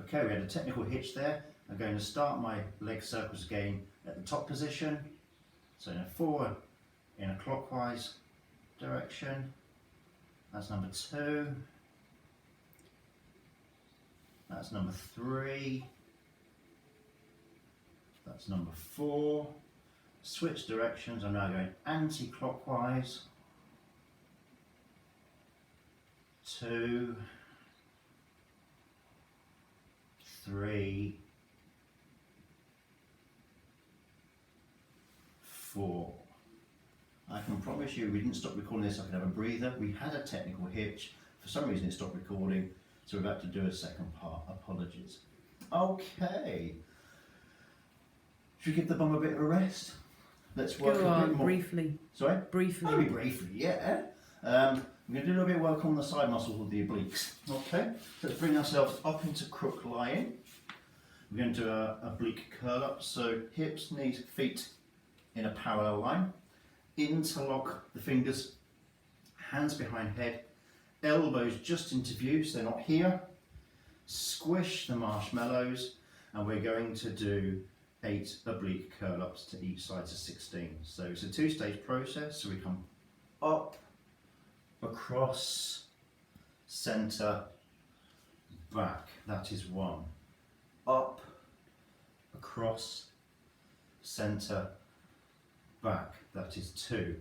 Okay, we had a technical hitch there. I'm going to start my leg circles again at the top position. So in a forward, in a clockwise direction. That's number 2. That's number 3. That's number 4. Switch directions. I'm now going anti-clockwise. 2, 3, 4. I can promise you we didn't stop recording this. I could have a breather. We had a technical hitch. For some reason it stopped recording, so we're about to do a second part. Apologies. Okay. Should we give the bum a bit of a rest? Let's work a bit more. Briefly. Sorry? Briefly. Maybe briefly, yeah. We're going to do a little bit of work on the side muscles of the obliques. Okay, so let's bring ourselves up into crook lying. We're going to do a oblique curl up, so hips, knees, feet in a parallel line. Interlock the fingers, hands behind head, elbows just into view, so they're not here. Squish the marshmallows, and we're going to do 8 oblique curl ups to each side to 16. So it's a 2-stage process, so we come up, across, centre, back, that is 1. Up, across, centre, back, that is 2.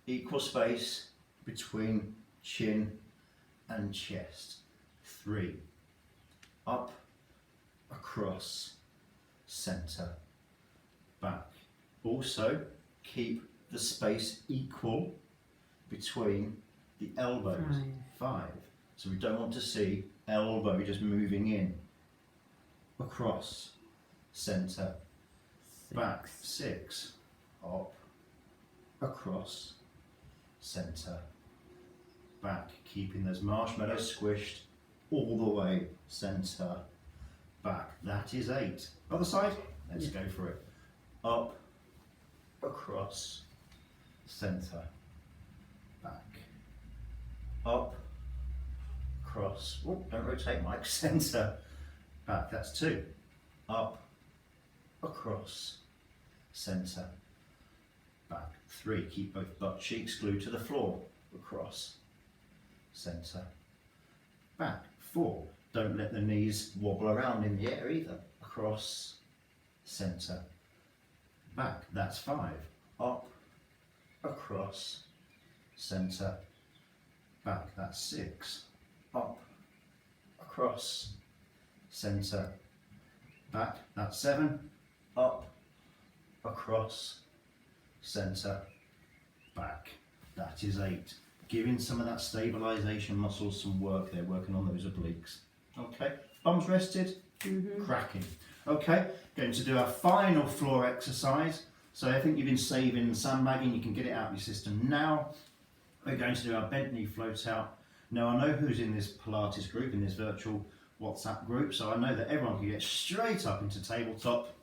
Equal space between chin and chest. 3. Up, across, centre, back. Also keep the space equal between the elbows. 5. So we don't want to see elbow just moving in. Across, centre, back. 6. Up, across, centre, back. Keeping those marshmallows squished all the way, centre, back. That is 8. Other side, let's go for it. Up, across, centre, back. Up, across, oh, don't rotate Mike, centre, back. That's 2. Up, across, centre, back. 3. Keep both butt cheeks glued to the floor. Across, centre, back. 4. Don't let the knees wobble around in the air either. Across, centre, back. That's 5. Up, across, centre, back. That's 6. Up, across, centre, back. That's 7. Up, across, centre, back. That is 8. Giving some of that stabilisation muscles some work. They're working on those obliques. Okay, bums rested, cracking. Okay, going to do our final floor exercise. So I think you've been saving sandbagging, you can get it out of your system now. We're going to do our bent knee float out. Now I know who's in this Pilates group, in this virtual WhatsApp group, so I know that everyone can get straight up into tabletop.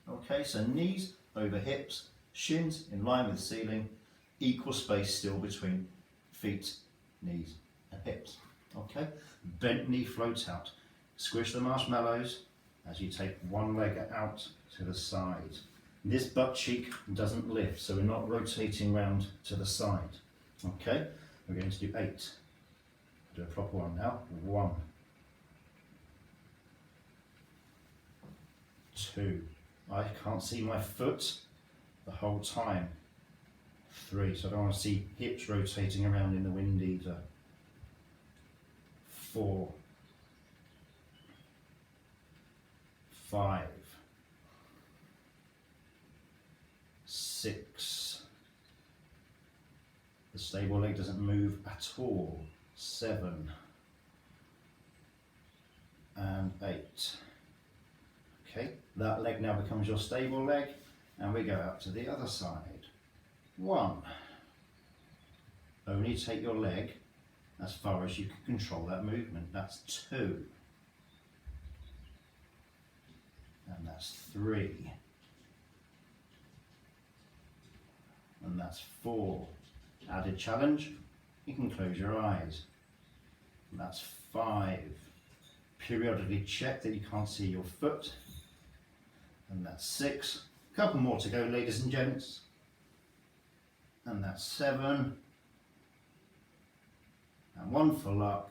Okay, so knees over hips, shins in line with the ceiling, equal space still between feet, knees and hips. Okay, bent knee float out. Squish the marshmallows as you take one leg out to the side. This butt cheek doesn't lift, so we're not rotating round to the side. Okay, we're going to do 8. Do a proper one now. 1, 2. I can't see my foot the whole time. 3, so I don't want to see hips rotating around in the wind either. 4, 5, 6. The stable leg doesn't move at all. 7 and 8. Okay, that leg now becomes your stable leg, and we go out to the other side. 1. Only take your leg as far as you can control that movement. That's 2. And that's 3. And that's 4. Added challenge, you can close your eyes. And that's 5. periodically check that you can't see your foot. And that's 6. A couple more to go, ladies and gents. And that's 7. And 1 for luck.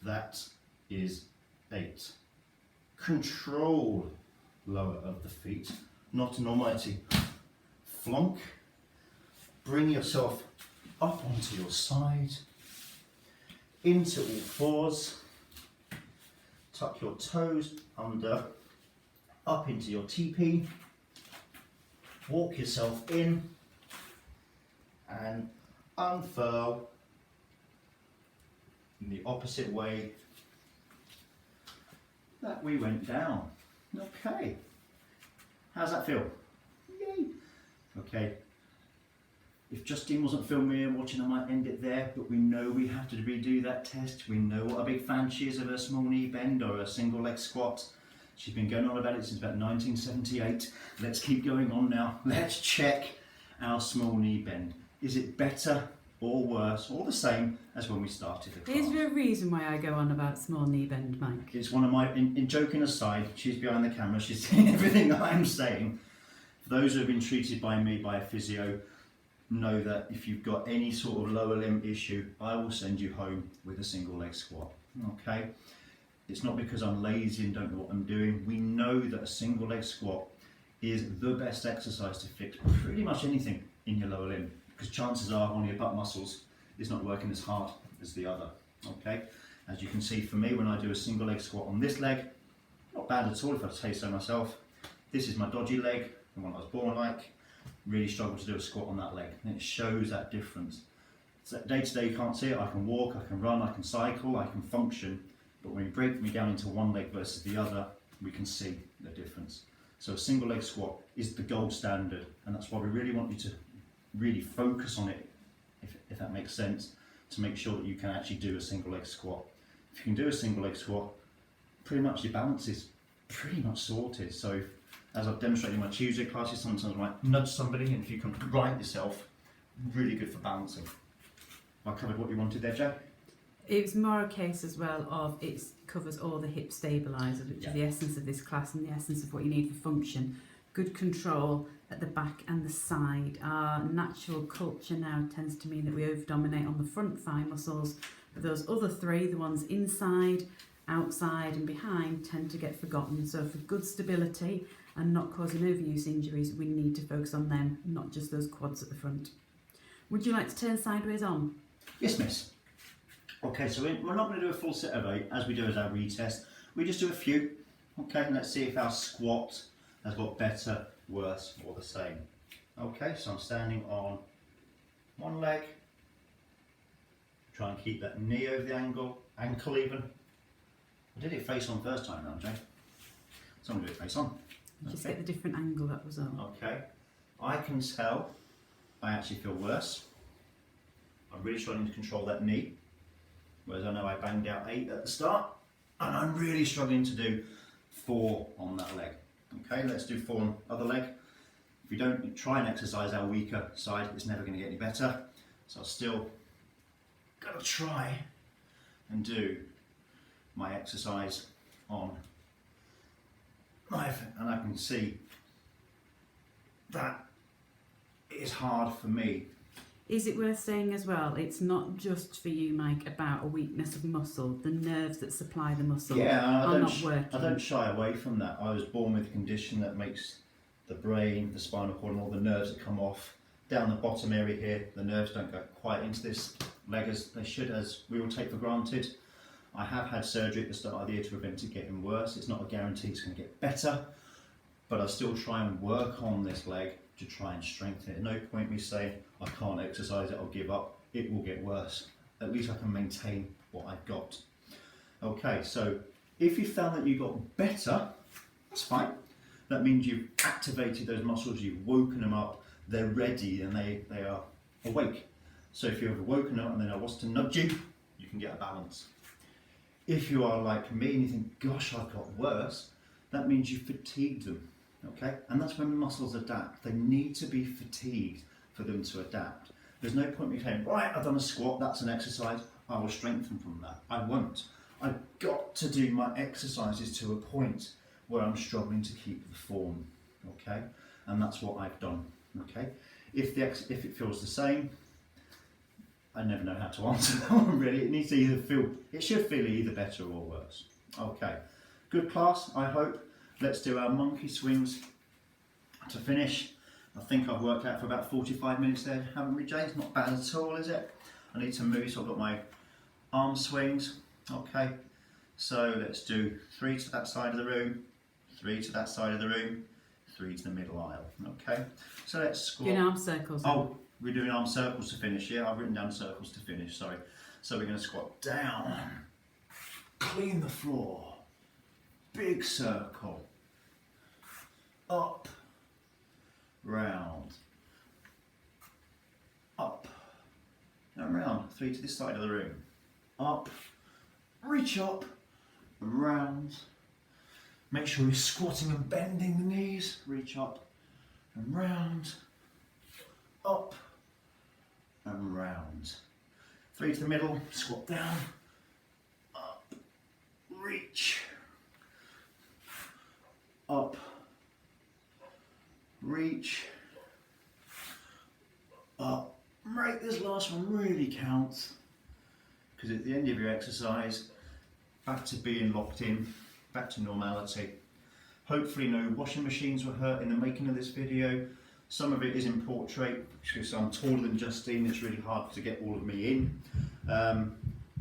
That is 8. Control lower of the feet, not an almighty flunk. Bring yourself up onto your side, into all fours. Tuck your toes under, up into your TP. Walk yourself in and unfurl in the opposite way that we went down. Okay, how's that feel? Yay! Okay, if Justine wasn't filming and watching, I might end it there, but we know we have to redo that test. We know what a big fan she is of her small knee bend or a single leg squat. She's been going on about it since about 1978. Let's keep going on now. Let's check our small knee bend. Is it better or worse or the same as when we started the class? Is there a reason why I go on about small knee bend, Mike? It's one of my, in joking aside, she's behind the camera, she's seeing everything that I'm saying. For those who have been treated by me by a physio, know that if you've got any sort of lower limb issue, I will send you home with a single leg squat. Okay? It's not because I'm lazy and don't know what I'm doing. We know that a single leg squat is the best exercise to fix pretty much anything in your lower limb, because chances are one of your butt muscles is not working as hard as the other. Okay? As you can see for me, when I do a single leg squat on this leg, not bad at all if I say so myself. This is my dodgy leg, the one I was born like. Really struggle to do a squat on that leg, and it shows that difference. So day to day you can't see it. I can walk, I can run, I can cycle, I can function, but when you break me down into one leg versus the other, we can see the difference. So a single leg squat is the gold standard, and that's why we really want you to really focus on it, if that makes sense, to make sure that you can actually do a single leg squat. If you can do a single leg squat, pretty much your balance is pretty much sorted. So as I've demonstrated in my Tuesday classes, sometimes I might nudge somebody, and if you can right yourself, really good for balancing. I covered what you wanted there, Joe? It's more a case as well of it covers all the hip stabilisers, which is the essence of this class and the essence of what you need for function. Good control at the back and the side. Our natural culture now tends to mean that we over-dominate on the front thigh muscles, but those other 3, the ones inside, outside and behind, tend to get forgotten. So for good stability and not causing overuse injuries, we need to focus on them, not just those quads at the front. Would you like to turn sideways on? Yes, miss. Okay, so we're not going to do a full set of 8 as we do as our retest. We just do a few. Okay, and let's see if our squat has got better, worse or the same. Okay, so I'm standing on one leg. Try and keep that knee over the ankle even. I did it face on first time round, Jay. So I'm going to do it face on. Just get the different angle, that was all. Okay, I can tell I actually feel worse. I'm really struggling to control that knee, whereas I know I banged out 8 at the start, and I'm really struggling to do 4 on that leg. Okay, let's do 4 on the other leg. If we don't try and exercise our weaker side, it's never going to get any better. So I've still got to try and do my exercise on knife, and I can see that it is hard for me. Is it worth saying as well, it's not just for you, Mike, about a weakness of muscle. The nerves that supply the muscle are not working. I don't shy away from that. I was born with a condition that makes the brain, the spinal cord and all the nerves that come off down the bottom area here, the nerves don't go quite into this leg as they should, as we all take for granted. I have had surgery at the start of the year to prevent it getting worse. It's not a guarantee it's going to get better, but I still try and work on this leg to try and strengthen it. No point me saying I can't exercise it, I'll give up. It will get worse. At least I can maintain what I've got. Okay, so if you found that you got better, that's fine. That means you've activated those muscles, you've woken them up, they're ready and they are awake. So if you've woken up and then I was to nudge you, you can get a balance. If you are like me and you think, gosh, I've got worse, that means you fatigued them, okay? And that's when muscles adapt. They need to be fatigued for them to adapt. There's no point me saying, right, I've done a squat, that's an exercise, I will strengthen from that. I won't. I've got to do my exercises to a point where I'm struggling to keep the form, okay? And that's what I've done, okay? If it feels the same, I never know how to answer that one really. It should feel either better or worse. Okay, good class, I hope. Let's do our monkey swings to finish. I think I've worked out for about 45 minutes there, haven't we, Jay? It's not bad at all, is it? I need to move, so I've got my arm swings. Okay, so let's do 3 to that side of the room, 3 to that side of the room, 3 to the middle aisle. Okay, so let's squat. Doing arm circles. Oh, we're doing arm circles to finish. Yeah, I've written down circles to finish, sorry. So we're going to squat down, clean the floor, big circle, up, round, up, and round. 3 to this side of the room, up, reach up, and round. Make sure you're squatting and bending the knees, reach up and round, up and round. 3 to the middle, squat down, up, reach, up, reach, up. Make this last one really count, because at the end of your exercise, back to being locked in, back to normality. Hopefully no washing machines were hurt in the making of this video. Some of it is in portrait, because I'm taller than Justine, it's really hard to get all of me in.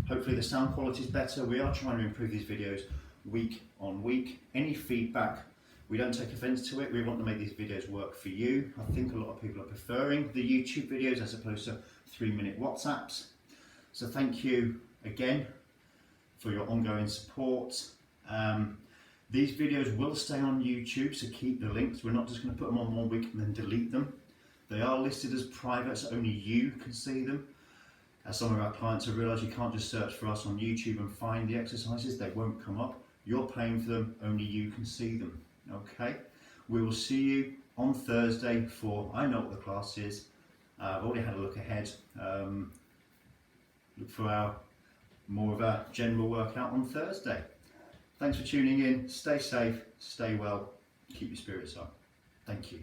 Hopefully the sound quality is better. We are trying to improve these videos week on week. Any feedback, we don't take offence to it. We want to make these videos work for you. I think a lot of people are preferring the YouTube videos as opposed to 3-minute WhatsApps. So thank you again for your ongoing support. These videos will stay on YouTube, so keep the links. We're not just going to put them on one week and then delete them. They are listed as private, so only you can see them. As some of our clients have realised, you can't just search for us on YouTube and find the exercises. They won't come up. You're paying for them, only you can see them. Okay? We will see you on Thursday for, I know what the class is. I've already had a look ahead. Look for more of a general workout on Thursday. Thanks for tuning in. Stay safe, stay well, keep your spirits up. Thank you.